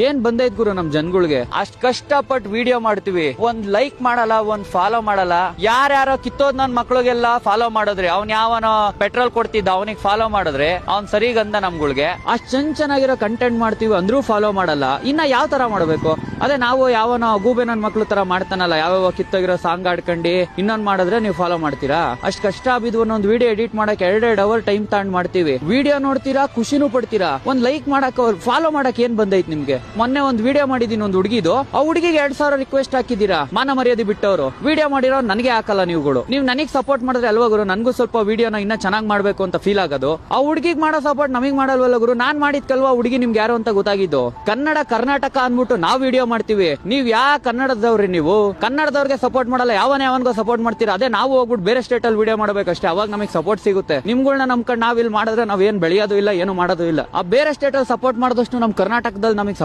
ಏನ್ ಬಂದೈತ್ ಗುರು ನಮ್ ಜನಗಳಿಗೆ ಅಷ್ಟ್ ಕಷ್ಟಪಟ್ಟು ವಿಡಿಯೋ ಮಾಡ್ತೀವಿ, ಒಂದ್ ಲೈಕ್ ಮಾಡಲ್ಲ, ಒಂದ್ ಫಾಲೋ ಮಾಡಲ್ಲ. ಯಾರ್ಯಾರೋ ಕಿತ್ತೋದ್ ನನ್ ಮಕ್ಳಿಗೆಲ್ಲ ಫಾಲೋ ಮಾಡಿದ್ರೆ, ಅವ್ನ್ ಯಾವನೋ ಪೆಟ್ರೋಲ್ ಕೊಡ್ತಿದ್ದ ಅವನಿಗೆ ಫಾಲೋ ಮಾಡಿದ್ರೆ ಅವ್ನ್ ಸರಿಗಂದ ನಮ್ಗಳಿಗೆ. ಅಷ್ಟ್ ಚೆನ್ನಾಗಿರೋ ಕಂಟೆಂಟ್ ಮಾಡ್ತೀವಿ ಅಂದ್ರೂ ಫಾಲೋ ಮಾಡಲ್ಲ. ಇನ್ನ ಯಾವ ತರ ಮಾಡ್ಬೇಕು? ಅದೇ ನಾವು ಯಾವನೋ ಗೂಬೆ ನನ್ ಮಕ್ಳು ತರ ಮಾಡ್ತಾನಲ್ಲ, ಯಾವ ಕಿತ್ತೋಗಿರೋ ಸಾಂಗ್ ಆಡ್ಕೊಂಡಿ ಇನ್ನೊಂದ್ ಮಾಡಿದ್ರೆ ನೀವು ಫಾಲೋ ಮಾಡ್ತೀರಾ? ಅಷ್ಟ್ ಕಷ್ಟ ಬಿದ್ದು ಒಂದೊಂದ್ ವಿಡಿಯೋ ಎಡಿಟ್ ಮಾಡಕ್ 2 ಅವರ್ ಟೈಮ್ ತಗೊಂಡ್ ಮಾಡ್ತೀವಿ. ವಿಡಿಯೋ ನೋಡ್ತೀರಾ, ಖುಷಿನೂ ಪಡ್ತೀರಾ. ಒಂದ್ ಲೈಕ್ ಮಾಡಕ್, ಫಾಲೋ ಮಾಡಕ್ ಏನ್ ಬಂದೈತ್ ನಿಮ್ಗೆ? ಮೊನ್ನೆ ಒಂದ್ ವಿಡಿಯೋ ಮಾಡಿದೀನಿ ಒಂದ್ ಹುಡುಗಿದು, ಆ ಹುಡುಗಿಗೆ 2,000 ರಿಕ್ವೆಸ್ಟ್ ಹಾಕಿದೀರಾ. ಮಾನ ಮರ್ಯಾದೆ ಬಿಟ್ಟವರು ವಿಡಿಯೋ ಮಾಡಿರೋ ನನಗೆ ಹಾಕಲ್ಲ ನೀವುಗಳು. ನೀವು ನನಗ್ ಸಪೋರ್ಟ್ ಮಾಡಿದ್ರೆ ಅಲ್ವಾ ಗುರು ನನ್ಗೂ ಸ್ವಲ್ಪ ವಿಡಿಯೋನ ಇನ್ನ ಚೆನ್ನಾಗ್ ಮಾಡ್ಬೇಕು ಅಂತ ಫೀಲ್ ಆಗೋದು. ಆ ಹುಡುಗಿಗೆ ಮಾಡೋ ಸಪೋರ್ಟ್ ನಮಗ್ ಮಾಡಲ್ವಲ್ಲ ಗುರು. ನಾನ್ ಮಾಡಿದ್ಕಲ್ವಾ ಹುಡುಗಿ ನಿಮ್ಗೆ ಯಾರು ಅಂತ ಗೊತ್ತಾಗಿದ್ದು. ಕನ್ನಡ ಕರ್ನಾಟಕ ಅನ್ಬಿಟ್ಟು ನಾವ್ ವಿಡಿಯೋ ಮಾಡ್ತೀವಿ. ನೀವ್ ಕನ್ನಡದವ್ರಿ? ನೀವು ಕನ್ನಡದವ್ರಿಗೆ ಸಪೋರ್ಟ್ ಮಾಡಲ್ಲ, ಯಾವನ್ಗೋ ಸಪೋರ್ಟ್ ಮಾಡ್ತೀರಾ. ಅದೇ ನಾವು ಹೋಗ್ಬಿಟ್ಟು ಬೇರೆ ಸ್ಟೇಟ್ ಅಲ್ಲಿ ವಿಡಿಯೋ ಮಾಡ್ಬೇಕಷ್ಟೇ, ಅವಾಗ ನಮಗೆ ಸಪೋರ್ಟ್ ಸಿಗುತ್ತೆ. ನಿಮ್ಗಳನ್ನ ನಮ್ಕಂಡ್ ನಾವ್ ಇಲ್ಲಿ ಮಾಡಿದ್ರೆ ನಾವ್ ಏನ್ ಬೆಳೆಯೋದು ಇಲ್ಲ, ಏನು ಮಾಡೋದು ಇಲ್ಲ. ಆ ಬೇರೆ ಸ್ಟೇಟ್ ಅಲ್ಲಿ ಸಪೋರ್ಟ್ ಮಾಡಿದಷ್ಟು ನಮ್ ಕರ್ನಾಟಕದಲ್ಲಿ ನಮಗೆ